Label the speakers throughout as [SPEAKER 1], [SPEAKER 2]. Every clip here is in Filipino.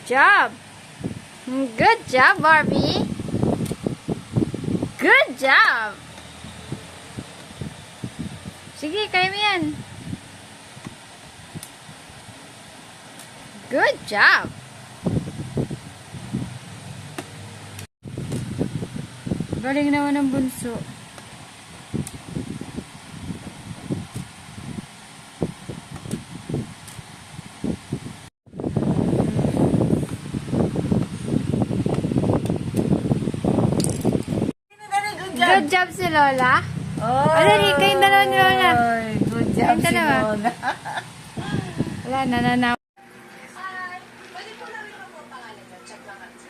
[SPEAKER 1] job. Good job, Barbie. Good job. Sige, kaya mo yan. Good job. Galing naman ng bunso. Good job si Lola.
[SPEAKER 2] Oh,
[SPEAKER 1] Kayong dalawa ni Lola.
[SPEAKER 2] Good job si Lola.
[SPEAKER 1] Wala, nananaw.
[SPEAKER 3] Pwede po namin naman po ang pangalan niyo. Check lang natin.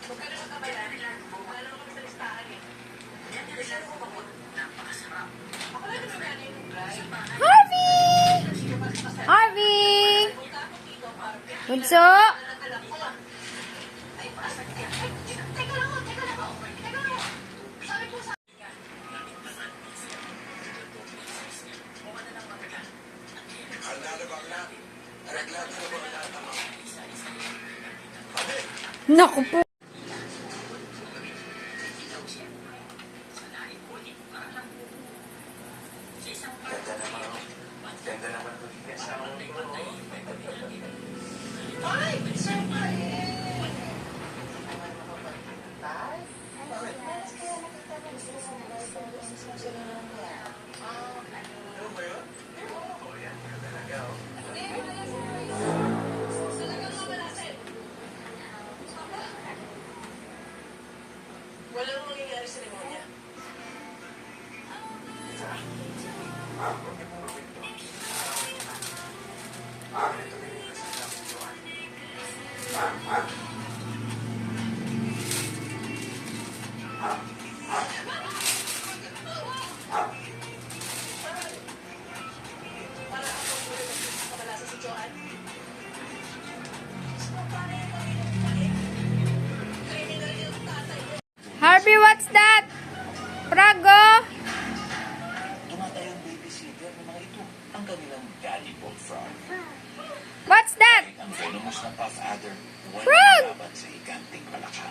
[SPEAKER 3] Huwag ka naman kabayaran. Wala naman kami sa listahan eh. Napakasarap. Ako lang naman yan yung drive.
[SPEAKER 1] Harvey! Harvey! Bunso!
[SPEAKER 3] Teka lang ako. Sabi po sa...
[SPEAKER 1] Naku po.
[SPEAKER 3] Walang mangyayari sa demonya.
[SPEAKER 1] Harvey, what's that? Prago?
[SPEAKER 4] Tumatayang babysitter ng mga ito, ang kanilang daddy bullfrog.
[SPEAKER 1] What's that?
[SPEAKER 4] Ang venomous na puff adder,
[SPEAKER 1] Frog!
[SPEAKER 4] walang laban sa higanting palaka.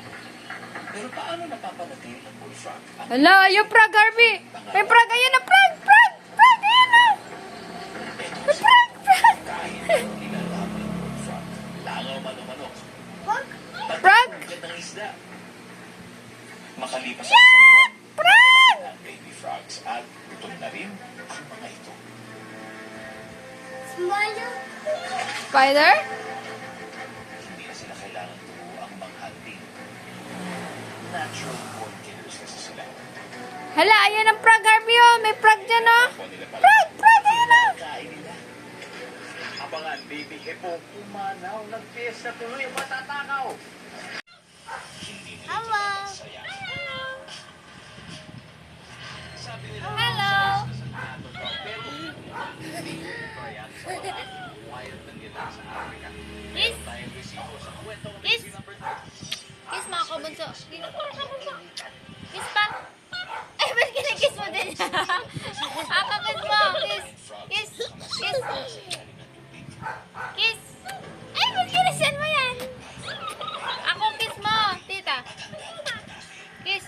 [SPEAKER 4] Pero paano napapanatili ng bullfrog? Ang
[SPEAKER 1] Hala, yung frog, Harvey. May frog, ayan na, frog, ayan na. May frog.
[SPEAKER 4] kahit ang nilalaman ng bullfrog, langaw man-o-manok,
[SPEAKER 1] Frog?
[SPEAKER 4] pati ng isda. Makalipas ang isang buwan,
[SPEAKER 1] Frog!
[SPEAKER 4] ang baby frogs at gutom na rin ang mga ito.
[SPEAKER 1] Spider?
[SPEAKER 4] Hindi na sila kailangan turuang manghunting. Natural born killers kasi sila.
[SPEAKER 1] Hala, ayan ang frog, Harvey, oh. May frog dyan, oh.
[SPEAKER 4] Kung nila pala,
[SPEAKER 1] Frog, ayan, oh.
[SPEAKER 4] kain nila. Abangan, baby hippo, pumanaw, nagpiesta tuloy ang matatakaw. Hindi nila
[SPEAKER 1] Hello.
[SPEAKER 4] saya.
[SPEAKER 1] Hello. Kiss. Kiss. Kiss mga kabunso. Kiss pa. Ay, ba't kinikiss mo din? Kiss mo. Kiss. Kiss. Kiss. Kiss. Ay, ba't kinisan mo yan? Ako kiss mo, tita. Kiss.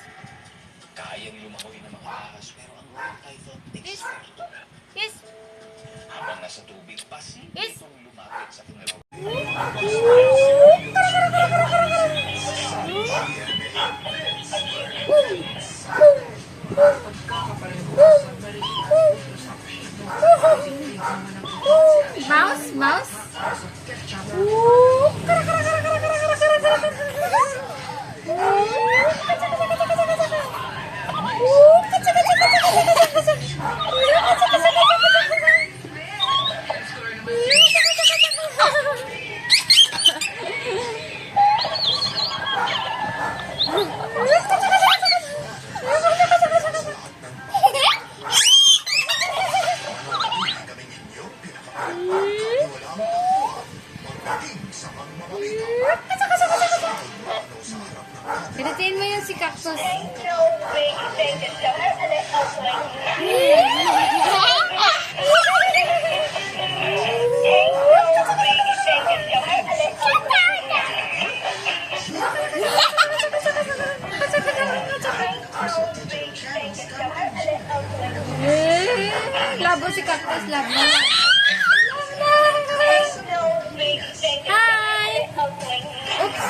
[SPEAKER 4] Kayang lumahoy ng mga ahas, pero ang royal python
[SPEAKER 1] Kiss.
[SPEAKER 4] experto.
[SPEAKER 1] Kiss.
[SPEAKER 4] Habang nasa tubig, pasimple
[SPEAKER 1] Yes.
[SPEAKER 4] itong lumapit sa kinero.
[SPEAKER 1] Mouse, mouse. Labo si Cactus, labo. Hi! Oops!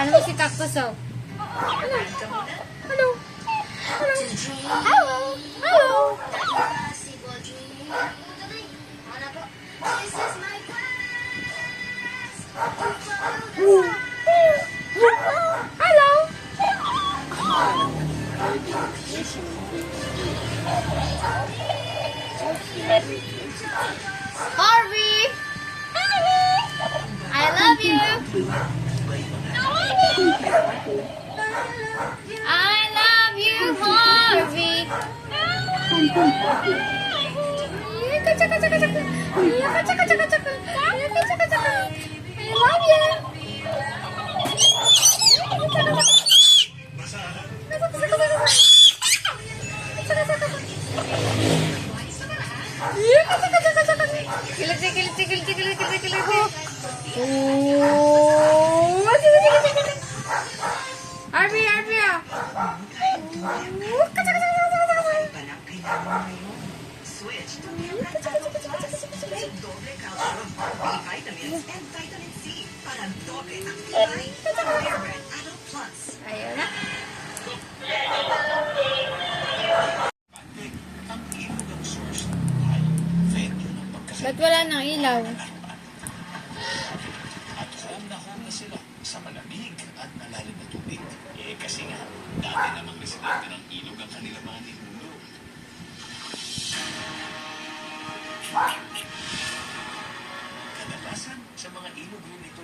[SPEAKER 1] Ano mo si Cactus, oh? Hello? Hello? Hello? Hello? Hello? Harvey! I love you! I love you, Harvey! I love you! Harvey, Harvey!
[SPEAKER 3] Switch to Pure Adult Plus. May doble calcium, B-vitamins, and vitamin C para doble activay. Pure Adult Plus.
[SPEAKER 1] Ayun na.
[SPEAKER 4] Ang ilog ang source ng buhay. Venue ng pagkasal.
[SPEAKER 1] Ba't wala nang ilaw?
[SPEAKER 4] At home na sila sa malamig at malalim na tubig. Kasi nga, dati namang residente ng ilog ang kanilang mga ninuno. Kadalasan sa mga ilog yun ito